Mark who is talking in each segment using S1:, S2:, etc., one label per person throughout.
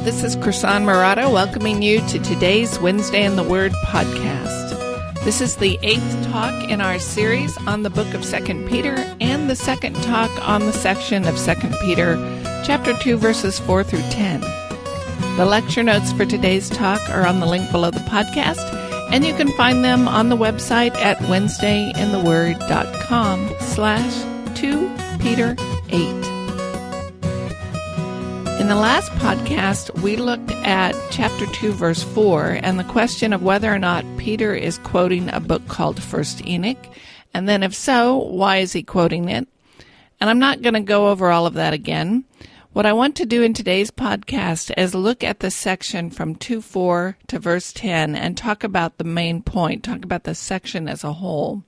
S1: This is Chrisan Murata welcoming you to today's Wednesday in the Word podcast. This is the 8th talk in our series on the book of 2 Peter and the second talk on the section of 2 Peter, chapter 2, verses 4 through 10. The lecture notes for today's talk are on the link below the podcast, and you can find them on the website at wednesdayintheword.com/2Peter8. In the last podcast, we looked at chapter 2, verse 4, and the question of whether or not Peter is quoting a book called 1 Enoch, and then if so, why is he quoting it? And I'm not going to go over all of that again. What I want to do in today's podcast is look at the section from 2:4 to verse 10 and talk about the main point, talk about the section as a whole.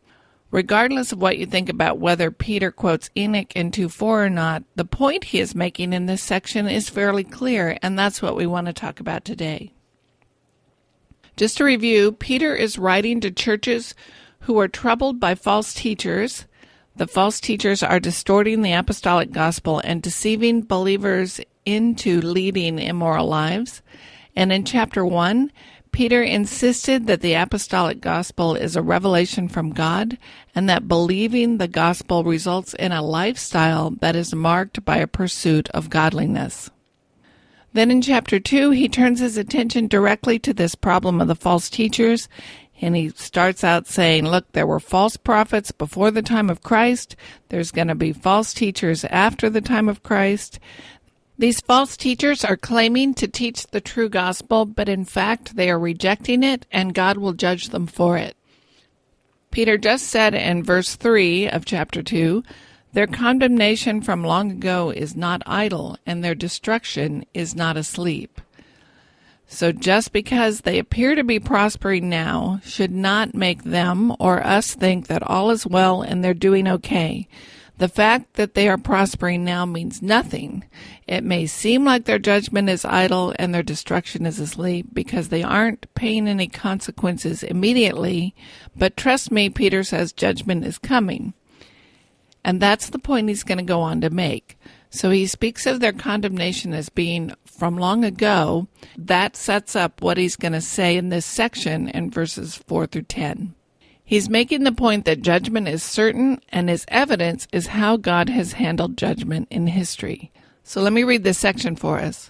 S1: Regardless of what you think about whether Peter quotes Enoch in 2:4 or not, the point he is making in this section is fairly clear, and that's what we want to talk about today. Just to review, Peter is writing to churches who are troubled by false teachers. The false teachers are distorting the apostolic gospel and deceiving believers into leading immoral lives. And in chapter 1, Peter insisted that the apostolic gospel is a revelation from God and that believing the gospel results in a lifestyle that is marked by a pursuit of godliness. Then in chapter 2, he turns his attention directly to this problem of the false teachers, and he starts out saying, look, there were false prophets before the time of Christ. There's going to be false teachers after the time of Christ. These false teachers are claiming to teach the true gospel, but in fact they are rejecting it, and God will judge them for it. Peter just said in verse 3 of chapter 2, their condemnation from long ago is not idle, and their destruction is not asleep. So just because they appear to be prospering now should not make them or us think that all is well and they're doing okay. The fact that they are prospering now means nothing. It may seem like their judgment is idle and their destruction is asleep because they aren't paying any consequences immediately, but trust me, Peter says judgment is coming. And that's the point he's going to go on to make. So he speaks of their condemnation as being from long ago. That sets up what he's going to say in this section in verses 4 through 10. He's making the point that judgment is certain, and his evidence is how God has handled judgment in history. So let me read this section for us.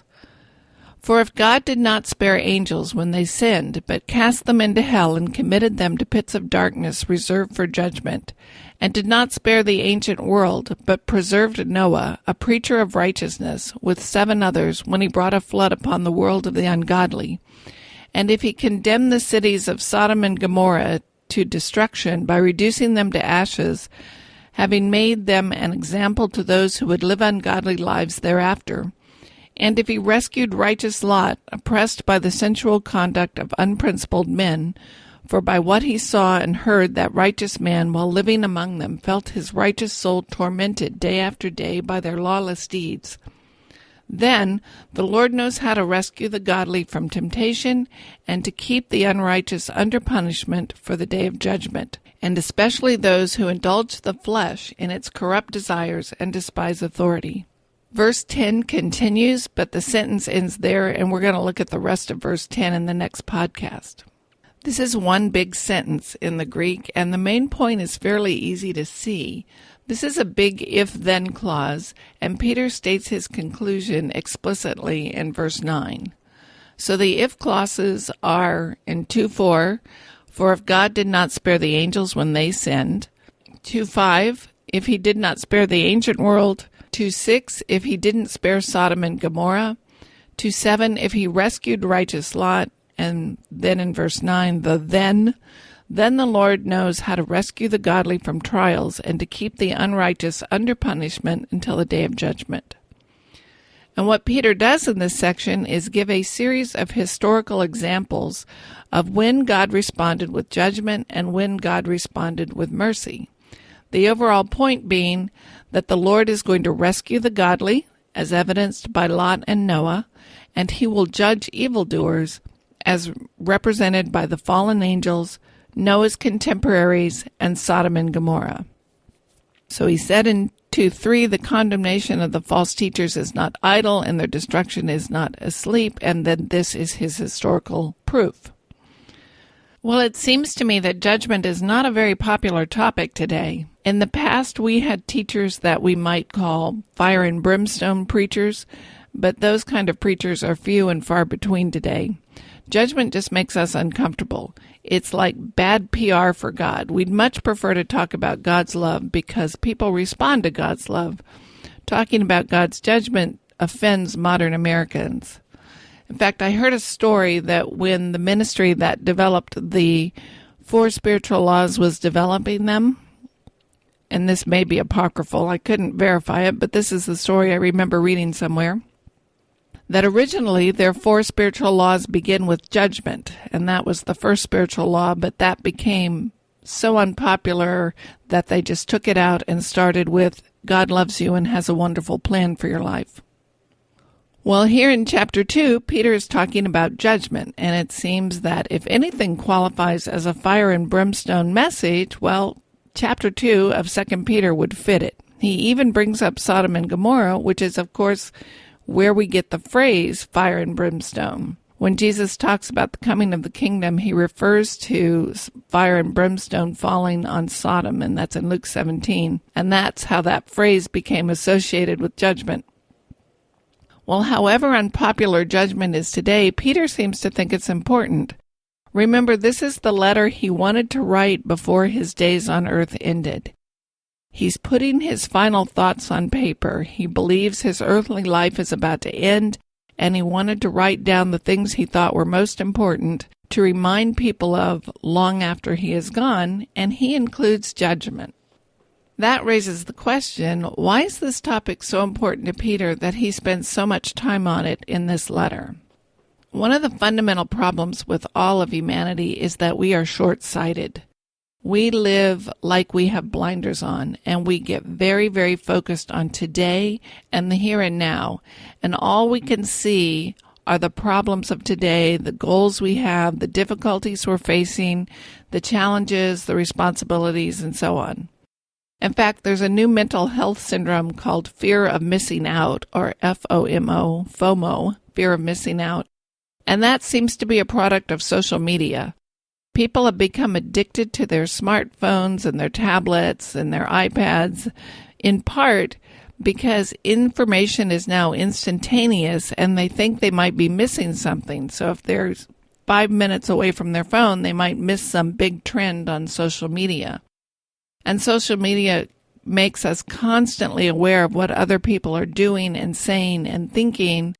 S1: For if God did not spare angels when they sinned, but cast them into hell and committed them to pits of darkness reserved for judgment, and did not spare the ancient world, but preserved Noah, a preacher of righteousness, with 7 others, when he brought a flood upon the world of the ungodly, and if he condemned the cities of Sodom and Gomorrah to destruction by reducing them to ashes, having made them an example to those who would live ungodly lives thereafter. And if he rescued righteous Lot, oppressed by the sensual conduct of unprincipled men, for by what he saw and heard that righteous man while living among them felt his righteous soul tormented day after day by their lawless deeds, then the Lord knows how to rescue the godly from temptation and to keep the unrighteous under punishment for the day of judgment, and especially those who indulge the flesh in its corrupt desires and despise authority. Verse 10 continues, but the sentence ends there, and we're going to look at the rest of verse 10 in the next podcast. This is one big sentence in the Greek, and the main point is fairly easy to see. This is a big if-then clause, and Peter states his conclusion explicitly in verse 9. So the if clauses are in 2:4, for if God did not spare the angels when they sinned. 2:5, if he did not spare the ancient world. 2:6, if he didn't spare Sodom and Gomorrah. 2:7, if he rescued righteous Lot. And then in verse 9, then the Lord knows how to rescue the godly from trials and to keep the unrighteous under punishment until the day of judgment. And what Peter does in this section is give a series of historical examples of when God responded with judgment and when God responded with mercy. The overall point being that the Lord is going to rescue the godly, as evidenced by Lot and Noah, and he will judge evildoers, as represented by the fallen angels, Noah's contemporaries, and Sodom and Gomorrah. So he said in 2:3, the condemnation of the false teachers is not idle, and their destruction is not asleep, and then this is his historical proof. Well, it seems to me that judgment is not a very popular topic today. In the past, we had teachers that we might call fire and brimstone preachers, but those kind of preachers are few and far between today. Judgment just makes us uncomfortable. It's like bad PR for God. We'd much prefer to talk about God's love because people respond to God's love. Talking about God's judgment offends modern Americans. In fact, I heard a story that when the ministry that developed the 4 spiritual laws was developing them, and this may be apocryphal, I couldn't verify it, but this is the story I remember reading somewhere, that originally their 4 spiritual laws begin with judgment, and that was the first spiritual law, but that became so unpopular that they just took it out and started with God loves you and has a wonderful plan for your life. Well, here in chapter 2, Peter is talking about judgment, and it seems that if anything qualifies as a fire and brimstone message, well, chapter 2 of 2 Peter would fit it. He even brings up Sodom and Gomorrah, which is, of course, where we get the phrase fire and brimstone. When Jesus talks about the coming of the kingdom, he refers to fire and brimstone falling on Sodom, and that's in Luke 17, and that's how that phrase became associated with judgment. Well, however unpopular judgment is today, Peter seems to think it's important. Remember, this is the letter he wanted to write before his days on earth ended. He's putting his final thoughts on paper. He believes his earthly life is about to end, and he wanted to write down the things he thought were most important to remind people of long after he is gone, and he includes judgment. That raises the question, why is this topic so important to Peter that he spends so much time on it in this letter? One of the fundamental problems with all of humanity is that we are short-sighted. We live like we have blinders on, and we get very, very focused on today and the here and now, and all we can see are the problems of today, the goals we have, the difficulties we're facing, the challenges, the responsibilities, and so on. In fact, there's a new mental health syndrome called fear of missing out, or FOMO, fear of missing out, and that seems to be a product of social media. People have become addicted to their smartphones and their tablets and their iPads, in part because information is now instantaneous and they think they might be missing something. So if they're 5 minutes away from their phone, they might miss some big trend on social media. And social media makes us constantly aware of what other people are doing and saying and thinking,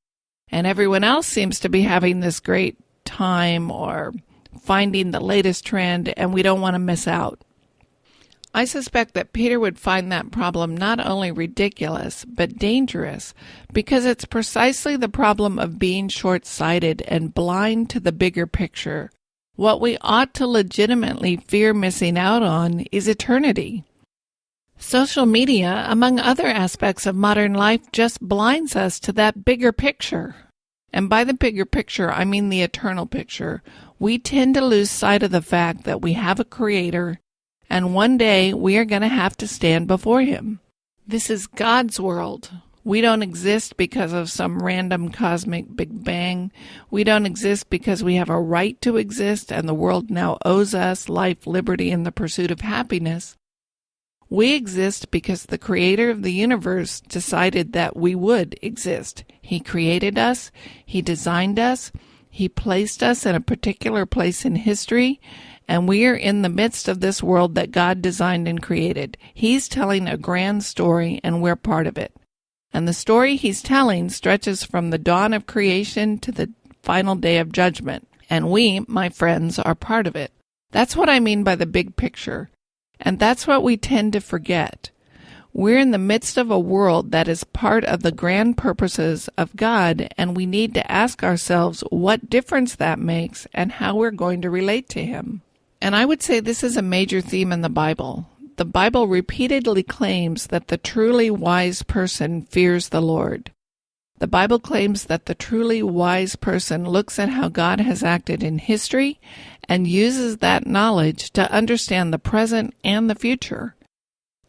S1: and everyone else seems to be having this great time or finding the latest trend, and we don't want to miss out. I suspect that Peter would find that problem not only ridiculous, but dangerous, because it's precisely the problem of being short-sighted and blind to the bigger picture. What we ought to legitimately fear missing out on is eternity. Social media, among other aspects of modern life, just blinds us to that bigger picture. And by the bigger picture, I mean the eternal picture. We tend to lose sight of the fact that we have a Creator, and one day we are going to have to stand before Him. This is God's world. We don't exist because of some random cosmic Big Bang. We don't exist because we have a right to exist and the world now owes us life, liberty, and the pursuit of happiness. We exist because the Creator of the universe decided that we would exist. He created us, He designed us, He placed us in a particular place in history, and we are in the midst of this world that God designed and created. He's telling a grand story, and we're part of it. And the story He's telling stretches from the dawn of creation to the final day of judgment. And we, my friends, are part of it. That's what I mean by the big picture. And that's what we tend to forget. We're in the midst of a world that is part of the grand purposes of God, and we need to ask ourselves what difference that makes and how we're going to relate to Him. And I would say this is a major theme in the Bible. The Bible repeatedly claims that the truly wise person fears the Lord. The Bible claims that the truly wise person looks at how God has acted in history and uses that knowledge to understand the present and the future.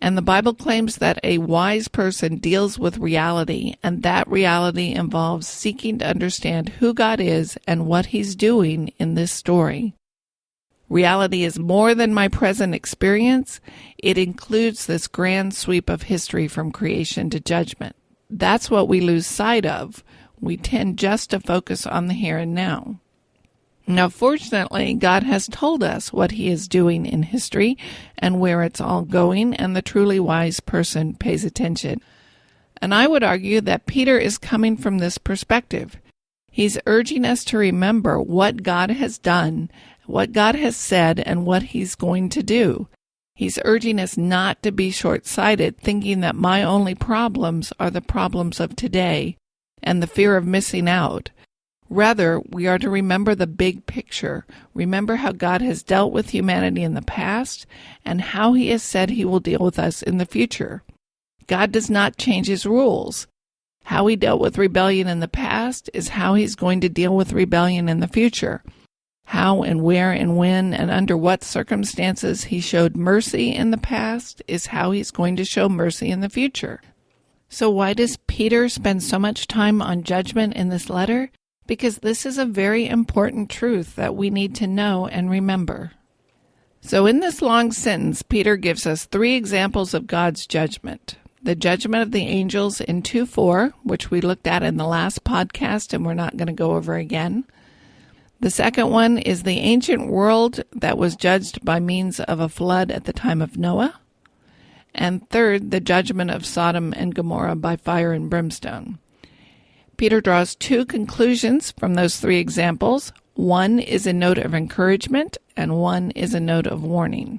S1: And the Bible claims that a wise person deals with reality, and that reality involves seeking to understand who God is and what He's doing in this story. Reality is more than my present experience. It includes this grand sweep of history from creation to judgment. That's what we lose sight of. We tend just to focus on the here and now. Now, fortunately, God has told us what He is doing in history and where it's all going, and the truly wise person pays attention. And I would argue that Peter is coming from this perspective. He's urging us to remember what God has done, what God has said, and what He's going to do. He's urging us not to be short-sighted, thinking that my only problems are the problems of today and the fear of missing out. Rather, we are to remember the big picture, remember how God has dealt with humanity in the past and how He has said He will deal with us in the future. God does not change His rules. How He dealt with rebellion in the past is how He's going to deal with rebellion in the future. How and where and when and under what circumstances He showed mercy in the past is how He's going to show mercy in the future. So why does Peter spend so much time on judgment in this letter? Because this is a very important truth that we need to know and remember. So in this long sentence, Peter gives us 3 examples of God's judgment. The judgment of the angels in 2:4, which we looked at in the last podcast and we're not going to go over again. The second one is the ancient world that was judged by means of a flood at the time of Noah. And third, the judgment of Sodom and Gomorrah by fire and brimstone. Peter draws 2 conclusions from those 3 examples. One is a note of encouragement, and one is a note of warning.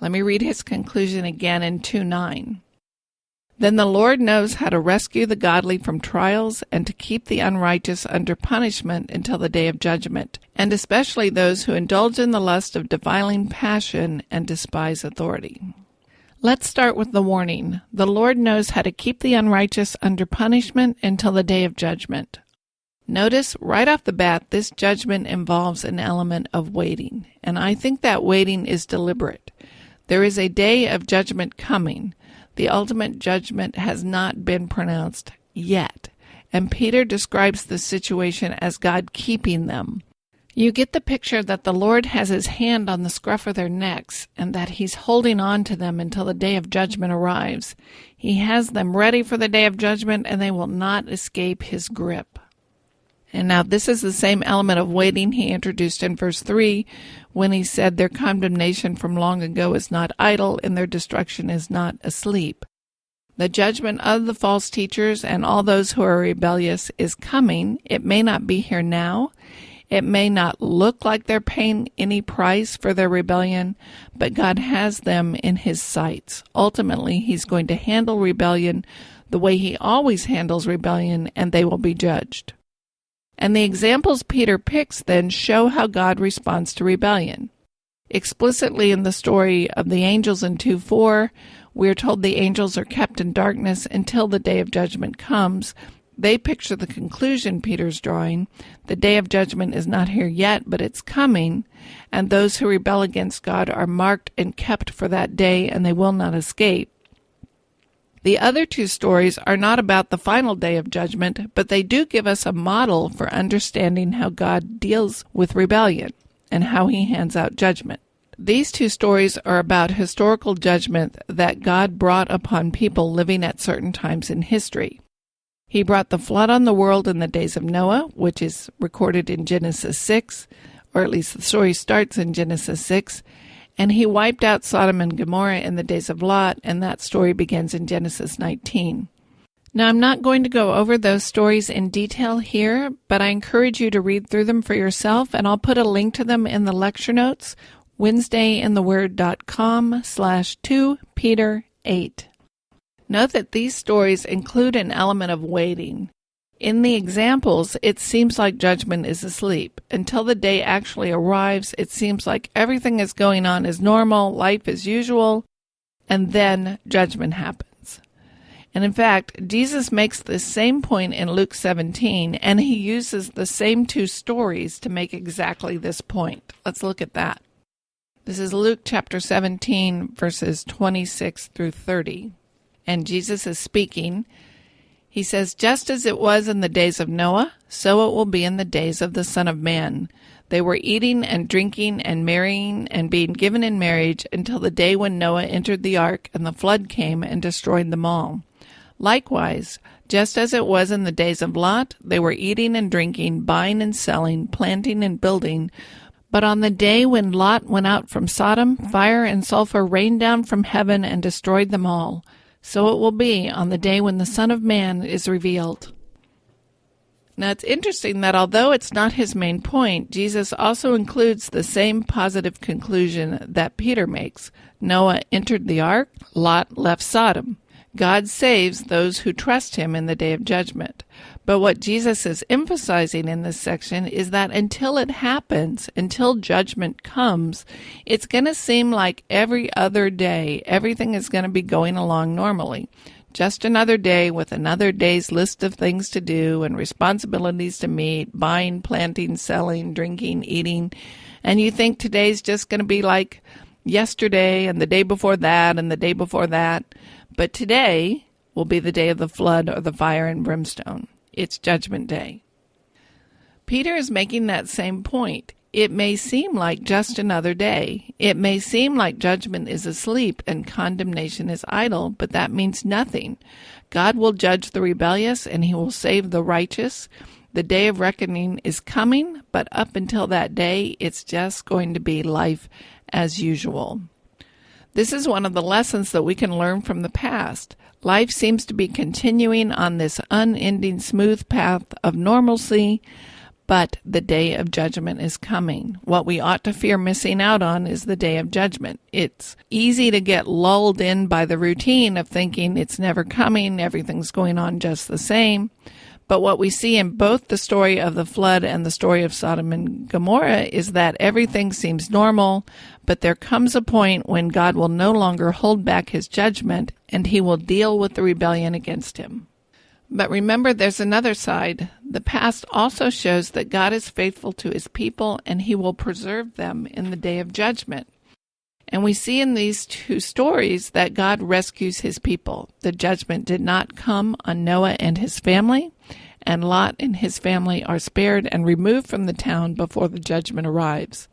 S1: Let me read his conclusion again in 2:9. Then the Lord knows how to rescue the godly from trials and to keep the unrighteous under punishment until the day of judgment, and especially those who indulge in the lust of defiling passion and despise authority. Let's start with the warning. The Lord knows how to keep the unrighteous under punishment until the day of judgment. Notice right off the bat, this judgment involves an element of waiting, and I think that waiting is deliberate. There is a day of judgment coming. The ultimate judgment has not been pronounced yet, and Peter describes the situation as God keeping them. You get the picture that the Lord has His hand on the scruff of their necks and that He's holding on to them until the day of judgment arrives. He has them ready for the day of judgment and they will not escape His grip. And now this is the same element of waiting He introduced in verse 3 when He said their condemnation from long ago is not idle and their destruction is not asleep. The judgment of the false teachers and all those who are rebellious is coming. It may not be here now. It may not look like they're paying any price for their rebellion, but God has them in His sights. Ultimately, He's going to handle rebellion the way He always handles rebellion, and they will be judged. And the examples Peter picks then show how God responds to rebellion. Explicitly in the story of the angels in 2:4, we are told the angels are kept in darkness until the day of judgment comes. They picture the conclusion Peter's drawing. The day of judgment is not here yet, but it's coming, and those who rebel against God are marked and kept for that day, and they will not escape. The other 2 stories are not about the final day of judgment, but they do give us a model for understanding how God deals with rebellion and how He hands out judgment. These 2 stories are about historical judgment that God brought upon people living at certain times in history. He brought the flood on the world in the days of Noah, which is recorded in Genesis 6, or at least the story starts in Genesis 6, and He wiped out Sodom and Gomorrah in the days of Lot, and that story begins in Genesis 19. Now, I'm not going to go over those stories in detail here, but I encourage you to read through them for yourself, and I'll put a link to them in the lecture notes, WednesdayInTheWord.com/2Peter8. Note that these stories include an element of waiting. In the examples, it seems like judgment is asleep. Until the day actually arrives, it seems like everything is going on as normal, life as usual, and then judgment happens. And in fact, Jesus makes the same point in Luke 17, and He uses the same 2 stories to make exactly this point. Let's look at that. This is Luke chapter 17, verses 26 through 30. And Jesus is speaking. He says, "Just as it was in the days of Noah, so it will be in the days of the Son of Man. They were eating and drinking and marrying and being given in marriage until the day when Noah entered the ark and the flood came and destroyed them all. Likewise, just as it was in the days of Lot, they were eating and drinking, buying and selling, planting and building. But on the day when Lot went out from Sodom, fire and sulfur rained down from heaven and destroyed them all. So it will be on the day when the Son of Man is revealed." Now it's interesting that although it's not his main point, Jesus also includes the same positive conclusion that Peter makes. Noah entered the ark, Lot left Sodom. God saves those who trust him in the day of judgment. But what Jesus is emphasizing in this section is that until it happens, until judgment comes, it's going to seem like every other day, everything is going to be going along normally. Just another day with another day's list of things to do and responsibilities to meet, buying, planting, selling, drinking, eating. And you think today's just going to be like yesterday and the day before that and the day before that. But today will be the day of the flood or the fire and brimstone. It's Judgment Day. Peter is making that same point. It may seem like just another day. It may seem like judgment is asleep and condemnation is idle, but that means nothing. God will judge the rebellious and he will save the righteous. The day of reckoning is coming, but up until that day, it's just going to be life as usual. This is one of the lessons that we can learn from the past. Life seems to be continuing on this unending smooth path of normalcy, but the day of judgment is coming. What we ought to fear missing out on is the day of judgment. It's easy to get lulled in by the routine of thinking it's never coming, everything's going on just the same. But what we see in both the story of the flood and the story of Sodom and Gomorrah is that everything seems normal, but there comes a point when God will no longer hold back his judgment and he will deal with the rebellion against him. But remember, there's another side. The past also shows that God is faithful to his people and he will preserve them in the day of judgment. And we see in these two stories that God rescues his people. The judgment did not come on Noah and his family, and Lot and his family are spared and removed from the town before the judgment arrives.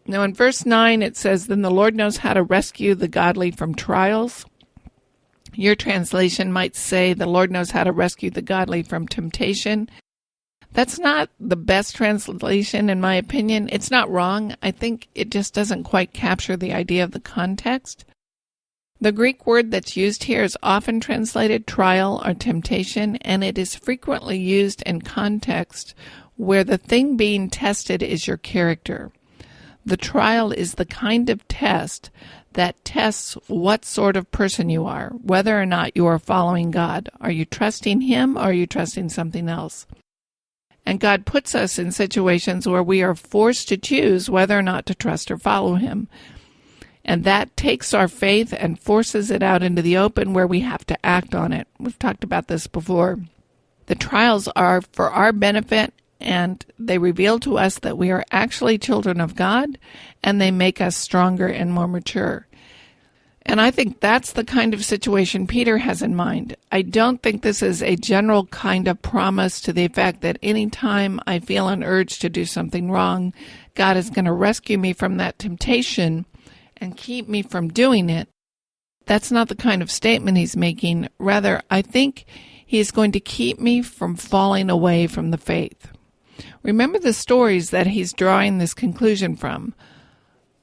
S1: Now in verse 9 it says, "Then the Lord knows how to rescue the godly from trials." Your translation might say, "The Lord knows how to rescue the godly from temptation." That's not the best translation, in my opinion. It's not wrong. I think it just doesn't quite capture the idea of the context. The Greek word that's used here is often translated trial or temptation, and it is frequently used in context where the thing being tested is your character. The trial is the kind of test that tests what sort of person you are, whether or not you are following God. Are you trusting him or are you trusting something else? And God puts us in situations where we are forced to choose whether or not to trust or follow him. And that takes our faith and forces it out into the open where we have to act on it. We've talked about this before. The trials are for our benefit, and they reveal to us that we are actually children of God, and they make us stronger and more mature. And I think that's the kind of situation Peter has in mind. I don't think this is a general kind of promise to the effect that any time I feel an urge to do something wrong, God is going to rescue me from that temptation and keep me from doing it. That's not the kind of statement he's making. Rather, I think he is going to keep me from falling away from the faith. Remember the stories that he's drawing this conclusion from.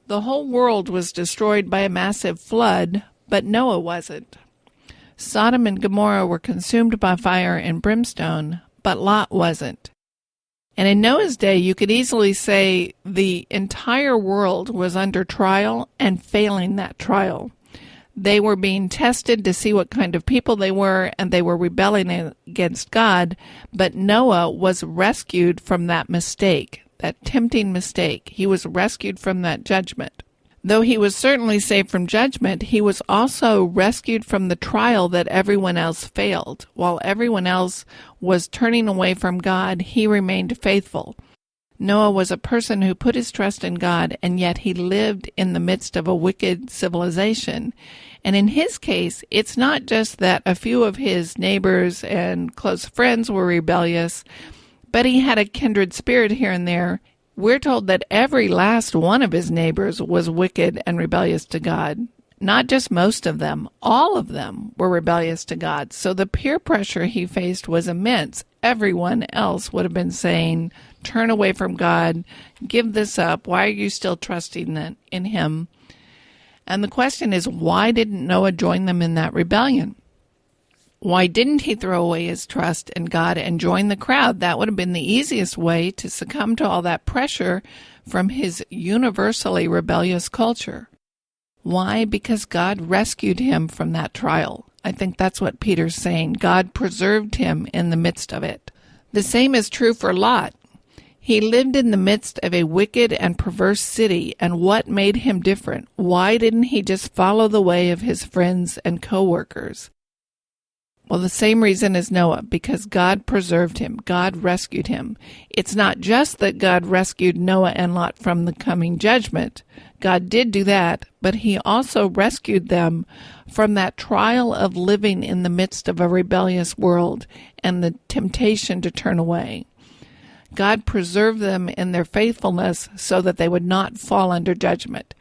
S1: The whole world was destroyed by a massive flood, but Noah wasn't. Sodom and Gomorrah were consumed by fire and brimstone, but Lot wasn't. And in Noah's day, you could easily say the entire world was under trial and failing that trial. They were being tested to see what kind of people they were, and they were rebelling against God, but Noah was rescued from that mistake, that tempting mistake. He was rescued from that judgment. Though he was certainly saved from judgment, he was also rescued from the trial that everyone else failed. While everyone else was turning away from God, he remained faithful. Noah was a person who put his trust in God, and yet he lived in the midst of a wicked civilization. And in his case, it's not just that a few of his neighbors and close friends were rebellious, but he had a kindred spirit here and there. We're told that every last one of his neighbors was wicked and rebellious to God. Not just most of them, all of them were rebellious to God. So the peer pressure he faced was immense. Everyone else would have been saying, turn away from God, give this up, why are you still trusting in him? And the question is, why didn't Noah join them in that rebellion? Why didn't he throw away his trust in God and join the crowd? That would have been the easiest way to succumb to all that pressure from his universally rebellious culture. Why? Because God rescued him from that trial. I think that's what Peter's saying. God preserved him in the midst of it. The same is true for Lot. He lived in the midst of a wicked and perverse city, and what made him different? Why didn't he just follow the way of his friends and co-workers? Well, the same reason as Noah, because God preserved him. God rescued him. It's not just that God rescued Noah and Lot from the coming judgment. God did do that, but he also rescued them from that trial of living in the midst of a rebellious world and the temptation to turn away. God preserved them in their faithfulness so that they would not fall under judgment.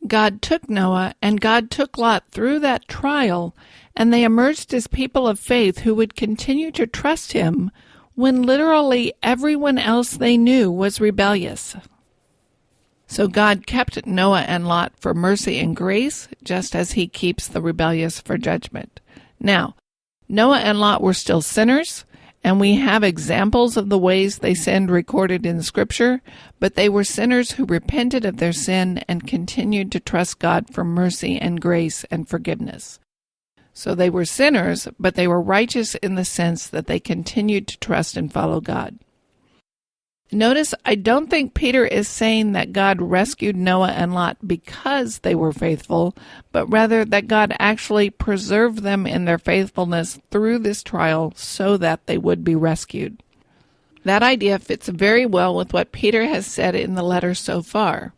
S1: God took Noah and God took Lot through that trial, and they emerged as people of faith who would continue to trust him when literally everyone else they knew was rebellious. So God kept Noah and Lot for mercy and grace, just as he keeps the rebellious for judgment. Now, Noah and Lot were still sinners, and we have examples of the ways they sinned recorded in Scripture, but they were sinners who repented of their sin and continued to trust God for mercy and grace and forgiveness. So they were sinners, but they were righteous in the sense that they continued to trust and follow God. Notice, I don't think Peter is saying that God rescued Noah and Lot because they were faithful, but rather that God actually preserved them in their faithfulness through this trial so that they would be rescued. That idea fits very well with what Peter has said in the letter so far.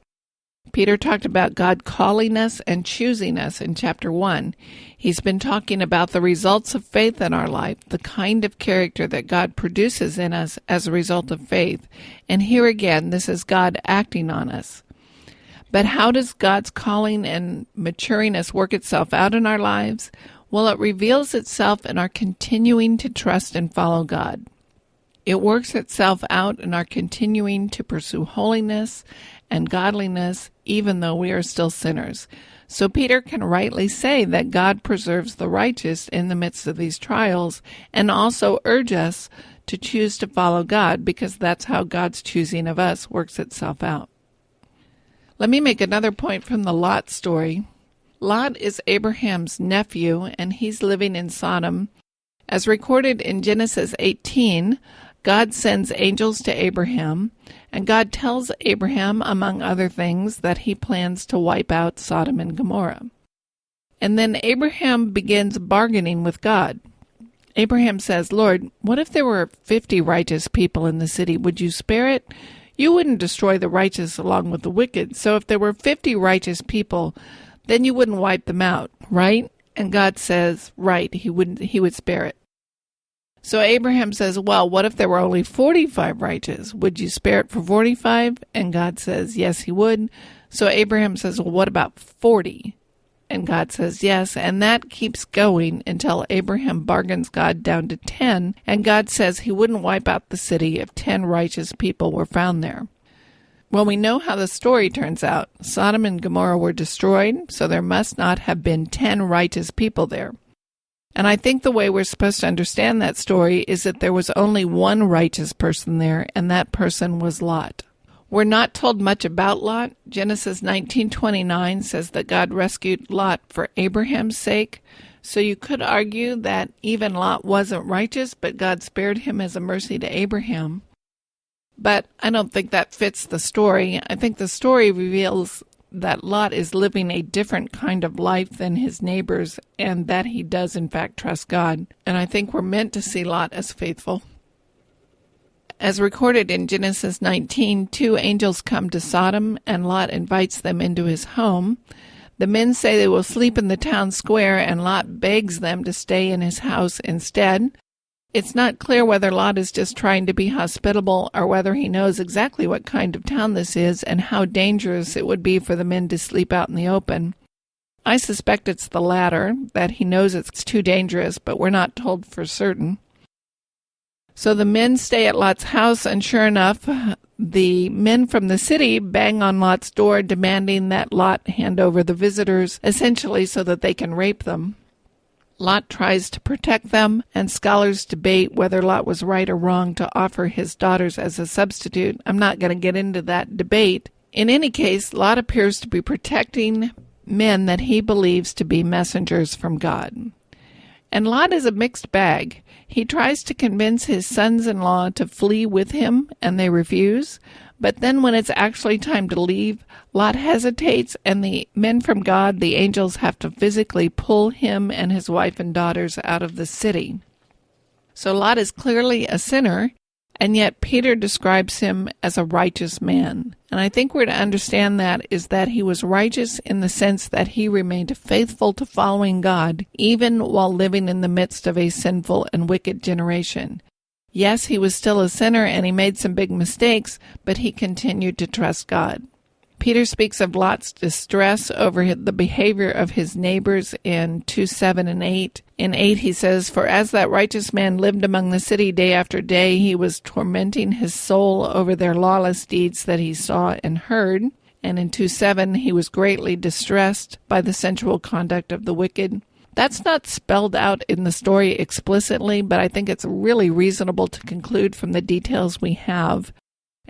S1: Peter talked about God calling us and choosing us in chapter 1. He's been talking about the results of faith in our life, the kind of character that God produces in us as a result of faith. And here again, this is God acting on us. But how does God's calling and maturing us work itself out in our lives? Well, it reveals itself in our continuing to trust and follow God. It works itself out in our continuing to pursue holiness and godliness, even though we are still sinners. So Peter can rightly say that God preserves the righteous in the midst of these trials, and also urge us to choose to follow God, because that's how God's choosing of us works itself out. Let me make another point from the Lot story. Lot is Abraham's nephew, and he's living in Sodom. As recorded in Genesis 18, God sends angels to Abraham, and God tells Abraham, among other things, that he plans to wipe out Sodom and Gomorrah. And then Abraham begins bargaining with God. Abraham says, Lord, what if there were 50 righteous people in the city? Would you spare it? You wouldn't destroy the righteous along with the wicked. So if there were 50 righteous people, then you wouldn't wipe them out, right? And God says, right, he would spare it. So Abraham says, well, what if there were only 45 righteous? Would you spare it for 45? And God says, yes, he would. So Abraham says, well, what about 40? And God says, yes. And that keeps going until Abraham bargains God down to 10. And God says he wouldn't wipe out the city if 10 righteous people were found there. Well, we know how the story turns out. Sodom and Gomorrah were destroyed, so there must not have been 10 righteous people there. And I think the way we're supposed to understand that story is that there was only one righteous person there, and that person was Lot. We're not told much about Lot. Genesis 19:29 says that God rescued Lot for Abraham's sake. So you could argue that even Lot wasn't righteous, but God spared him as a mercy to Abraham. But I don't think that fits the story. I think the story reveals that Lot is living a different kind of life than his neighbors, and that he does in fact trust God. And I think we're meant to see Lot as faithful. As recorded in Genesis 19, 2 angels come to Sodom, and Lot invites them into his home. The men say they will sleep in the town square, and Lot begs them to stay in his house instead. It's not clear whether Lot is just trying to be hospitable or whether he knows exactly what kind of town this is and how dangerous it would be for the men to sleep out in the open. I suspect it's the latter, that he knows it's too dangerous, but we're not told for certain. So the men stay at Lot's house, and sure enough, the men from the city bang on Lot's door, demanding that Lot hand over the visitors, essentially so that they can rape them. Lot tries to protect them, and scholars debate whether Lot was right or wrong to offer his daughters as a substitute. I'm not going to get into that debate. In any case, Lot appears to be protecting men that he believes to be messengers from God. And Lot is a mixed bag. He tries to convince his sons-in-law to flee with him, and they refuse. But then when it's actually time to leave, Lot hesitates, and the men from God, the angels, have to physically pull him and his wife and daughters out of the city. So Lot is clearly a sinner, and yet Peter describes him as a righteous man. And I think we're to understand that is that he was righteous in the sense that he remained faithful to following God, even while living in the midst of a sinful and wicked generation. Yes, he was still a sinner and he made some big mistakes, but he continued to trust God. Peter speaks of Lot's distress over the behavior of his neighbors in 2:7 and 8. In 8 he says, "For as that righteous man lived among the city day after day, he was tormenting his soul over their lawless deeds that he saw and heard." And in 2:7 he was greatly distressed by the sensual conduct of the wicked. That's not spelled out in the story explicitly, but I think it's really reasonable to conclude from the details we have.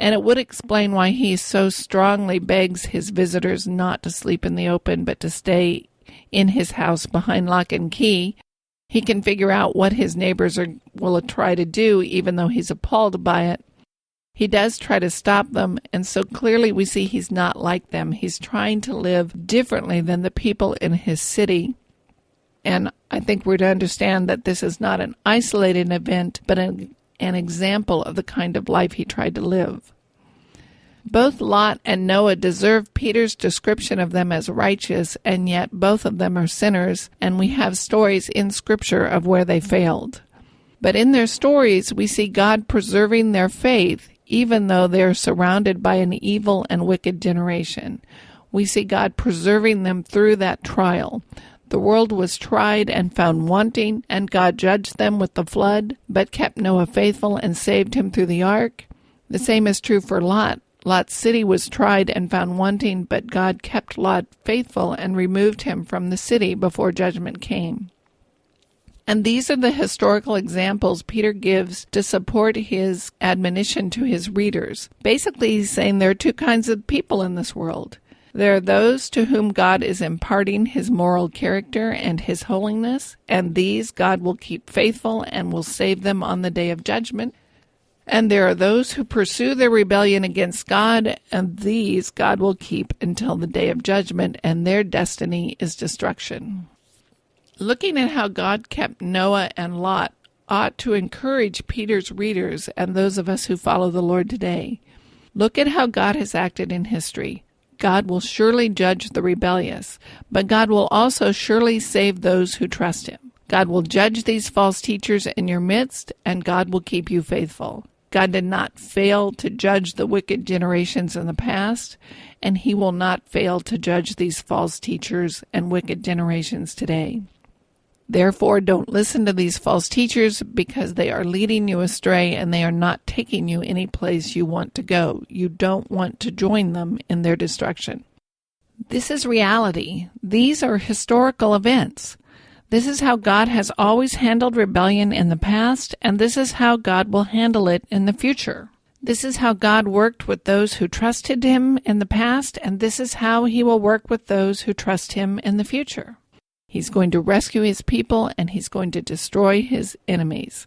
S1: And it would explain why he so strongly begs his visitors not to sleep in the open, but to stay in his house behind lock and key. He can figure out what his neighbors will try to do, even though he's appalled by it. He does try to stop them, and so clearly we see he's not like them. He's trying to live differently than the people in his city. And I think we're to understand that this is not an isolated event, but an example of the kind of life he tried to live. Both Lot and Noah deserve Peter's description of them as righteous, and yet both of them are sinners, and we have stories in Scripture of where they failed. But in their stories, we see God preserving their faith, even though they're surrounded by an evil and wicked generation. We see God preserving them through that trial. The world was tried and found wanting, and God judged them with the flood, but kept Noah faithful and saved him through the ark. The same is true for Lot. Lot's city was tried and found wanting, but God kept Lot faithful and removed him from the city before judgment came. And these are the historical examples Peter gives to support his admonition to his readers. Basically, he's saying there are two kinds of people in this world. There are those to whom God is imparting his moral character and his holiness, and these God will keep faithful and will save them on the day of judgment. And there are those who pursue their rebellion against God, and these God will keep until the day of judgment, and their destiny is destruction. Looking at how God kept Noah and Lot ought to encourage Peter's readers and those of us who follow the Lord today. Look at how God has acted in history. God will surely judge the rebellious, but God will also surely save those who trust him. God will judge these false teachers in your midst, and God will keep you faithful. God did not fail to judge the wicked generations in the past, and he will not fail to judge these false teachers and wicked generations today. Therefore, don't listen to these false teachers, because they are leading you astray and they are not taking you any place you want to go. You don't want to join them in their destruction. This is reality. These are historical events. This is how God has always handled rebellion in the past, and this is how God will handle it in the future. This is how God worked with those who trusted him in the past, and this is how he will work with those who trust him in the future. He's going to rescue his people, and he's going to destroy his enemies.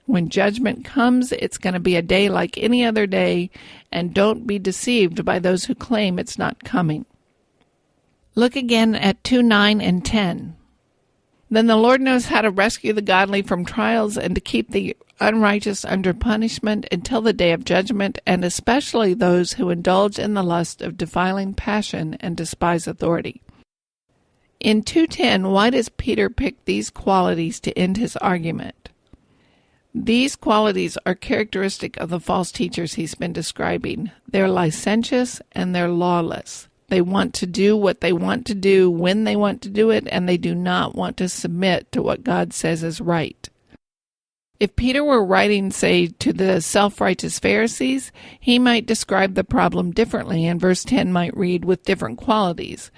S1: When judgment comes, it's going to be a day like any other day, and don't be deceived by those who claim it's not coming. Look again at 2:9 and 10. Then the Lord knows how to rescue the godly from trials and to keep the unrighteous under punishment until the day of judgment, and especially those who indulge in the lust of defiling passion and despise authority. In 2:10, why does Peter pick these qualities to end his argument? These qualities are characteristic of the false teachers he's been describing. They're licentious and they're lawless. They want to do what they want to do when they want to do it, and they do not want to submit to what God says is right. If Peter were writing, say, to the self-righteous Pharisees, he might describe the problem differently, and verse 10 might read, with different qualities.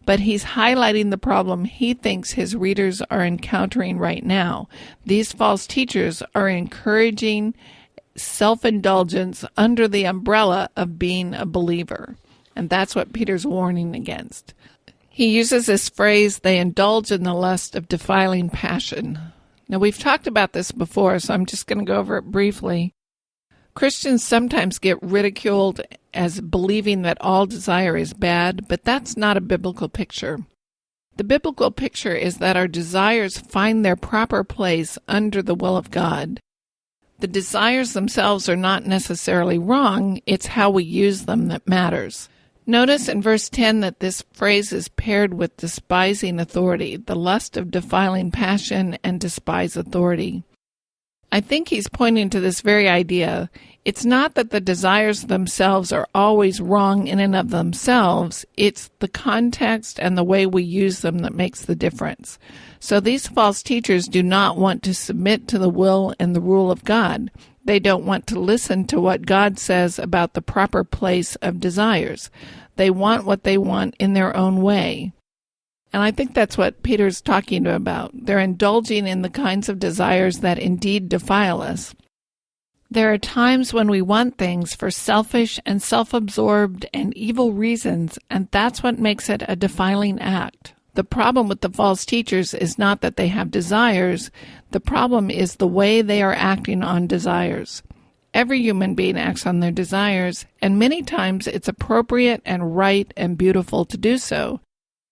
S1: But he's highlighting the problem he thinks his readers are encountering right now. These false teachers are encouraging self-indulgence under the umbrella of being a believer. And that's what Peter's warning against. He uses this phrase, they indulge in the lust of defiling passion. Now, we've talked about this before, so I'm just going to go over it briefly. Christians sometimes get ridiculed as believing that all desire is bad, but that's not a biblical picture. The biblical picture is that our desires find their proper place under the will of God. The desires themselves are not necessarily wrong, it's how we use them that matters. Notice in verse 10 that this phrase is paired with despising authority, the lust of defiling passion and despise authority. I think he's pointing to this very idea. It's not that the desires themselves are always wrong in and of themselves. It's the context and the way we use them that makes the difference. So these false teachers do not want to submit to the will and the rule of God. They don't want to listen to what God says about the proper place of desires. They want what they want in their own way. And I think that's what Peter's talking about. They're indulging in the kinds of desires that indeed defile us. There are times when we want things for selfish and self-absorbed and evil reasons, and that's what makes it a defiling act. The problem with the false teachers is not that they have desires. The problem is the way they are acting on desires. Every human being acts on their desires, and many times it's appropriate and right and beautiful to do so.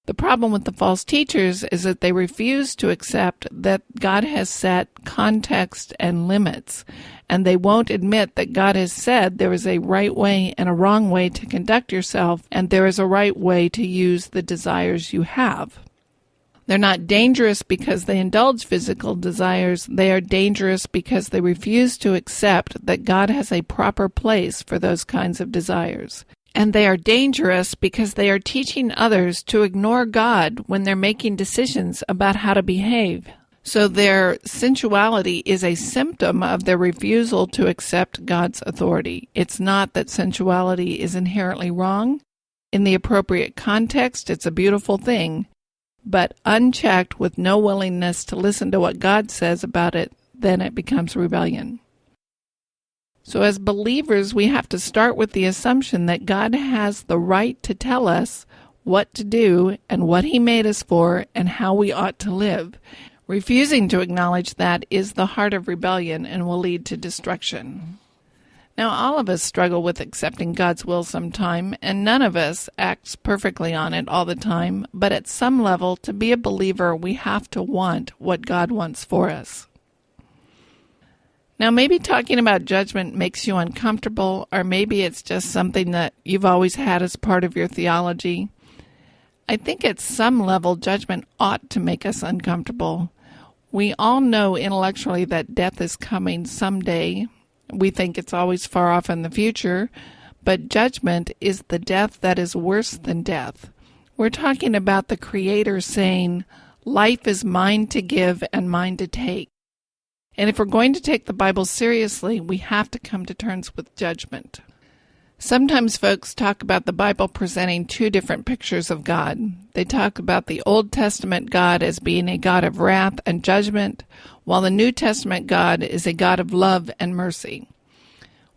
S1: The problem with the false teachers is that they refuse to accept that God has set context and limits, and they won't admit that God has said there is a right way and a wrong way to conduct yourself, and there is a right way to use the desires you have. They're not dangerous because they indulge physical desires. They are dangerous because they refuse to accept that God has a proper place for those kinds of desires. And they are dangerous because they are teaching others to ignore God when they're making decisions about how to behave. So their sensuality is a symptom of their refusal to accept God's authority. It's not that sensuality is inherently wrong. In the appropriate context, it's a beautiful thing. But unchecked with no willingness to listen to what God says about it, then it becomes rebellion. So as believers, we have to start with the assumption that God has the right to tell us what to do and what He made us for and how we ought to live. Refusing to acknowledge that is the heart of rebellion and will lead to destruction. Now, all of us struggle with accepting God's will sometime, and none of us acts perfectly on it all the time, but at some level, to be a believer, we have to want what God wants for us. Now, maybe talking about judgment makes you uncomfortable, or maybe it's just something that you've always had as part of your theology. I think at some level, judgment ought to make us uncomfortable. We all know intellectually that death is coming someday. We think it's always far off in the future, but judgment is the death that is worse than death. We're talking about the Creator saying, life is mine to give and mine to take. And if we're going to take the Bible seriously, we have to come to terms with judgment. Sometimes folks talk about the Bible presenting two different pictures of God. They talk about the Old Testament God as being a God of wrath and judgment, while the New Testament God is a God of love and mercy.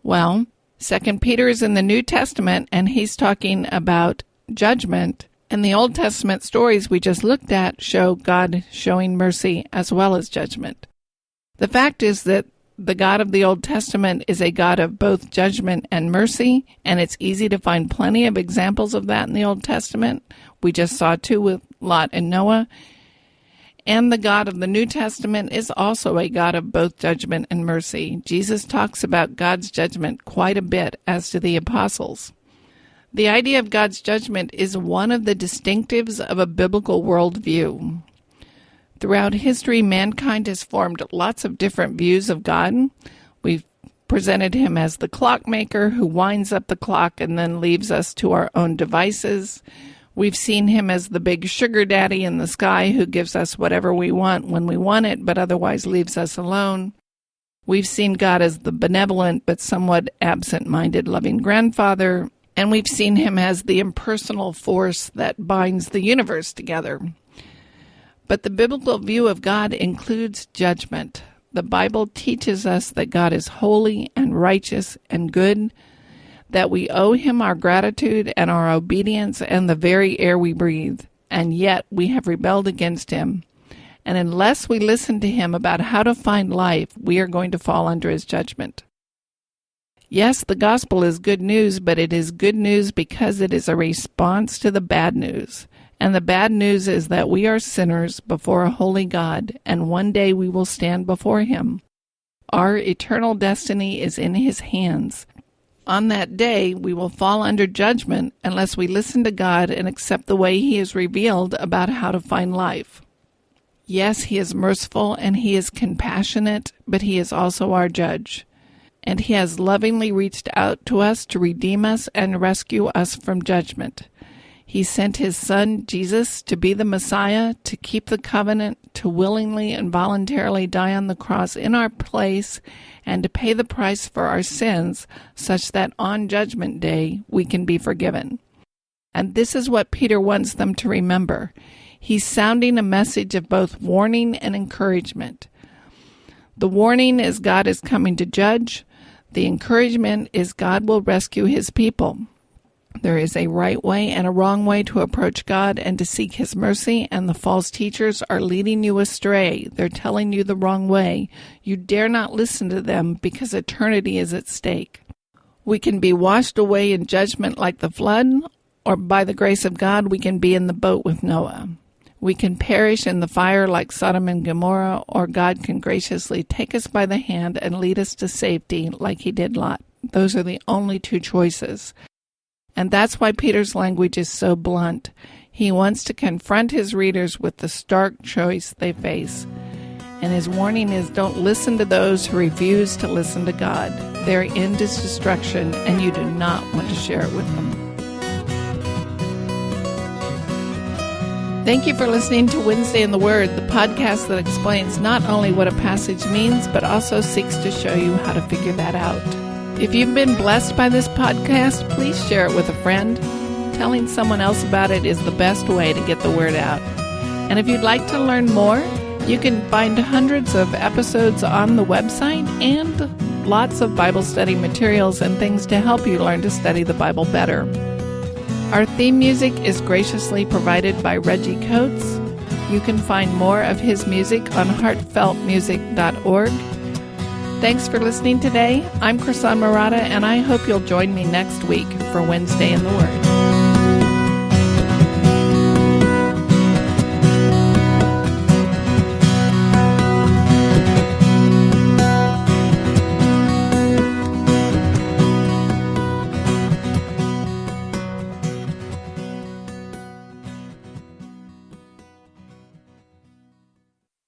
S1: Well, 2 Peter is in the New Testament, and he's talking about judgment, and the Old Testament stories we just looked at show God showing mercy as well as judgment. The fact is that the God of the Old Testament is a God of both judgment and mercy, and it's easy to find plenty of examples of that in the Old Testament. We just saw two with Lot and Noah. And the God of the New Testament is also a God of both judgment and mercy. Jesus talks about God's judgment quite a bit, as do the apostles. The idea of God's judgment is one of the distinctives of a biblical worldview. Throughout history, mankind has formed lots of different views of God. We've presented him as the clockmaker who winds up the clock and then leaves us to our own devices. We've seen him as the big sugar daddy in the sky who gives us whatever we want when we want it, but otherwise leaves us alone. We've seen God as the benevolent but somewhat absent-minded loving grandfather, and we've seen him as the impersonal force that binds the universe together. But the biblical view of God includes judgment. The Bible teaches us that God is holy and righteous and good, that we owe him our gratitude and our obedience and the very air we breathe, and yet we have rebelled against him. And unless we listen to him about how to find life, we are going to fall under his judgment. Yes, the gospel is good news, but it is good news because it is a response to the bad news. And the bad news is that we are sinners before a holy God, and one day we will stand before him. Our eternal destiny is in his hands. On that day, we will fall under judgment unless we listen to God and accept the way he is revealed about how to find life. Yes, he is merciful and he is compassionate, but he is also our judge. And he has lovingly reached out to us to redeem us and rescue us from judgment. He sent his son, Jesus, to be the Messiah, to keep the covenant, to willingly and voluntarily die on the cross in our place, and to pay the price for our sins, such that on Judgment Day we can be forgiven. And this is what Peter wants them to remember. He's sounding a message of both warning and encouragement. The warning is God is coming to judge. The encouragement is God will rescue his people. There is a right way and a wrong way to approach God and to seek his mercy, and the false teachers are leading you astray. They're telling you the wrong way. You dare not listen to them because eternity is at stake. We can be washed away in judgment like the flood, or by the grace of God, we can be in the boat with Noah. We can perish in the fire like Sodom and Gomorrah, or God can graciously take us by the hand and lead us to safety like he did Lot. Those are the only two choices. And that's why Peter's language is so blunt. He wants to confront his readers with the stark choice they face. And his warning is, don't listen to those who refuse to listen to God. Their end is destruction, and you do not want to share it with them. Thank you for listening to Wednesday in the Word, the podcast that explains not only what a passage means, but also seeks to show you how to figure that out. If you've been blessed by this podcast, please share it with a friend. Telling someone else about it is the best way to get the word out. And if you'd like to learn more, you can find hundreds of episodes on the website and lots of Bible study materials and things to help you learn to study the Bible better. Our theme music is graciously provided by Reggie Coates. You can find more of his music on heartfeltmusic.org. Thanks for listening today. I'm Chrisan Murata, and I hope you'll join me next week for Wednesday in the Word.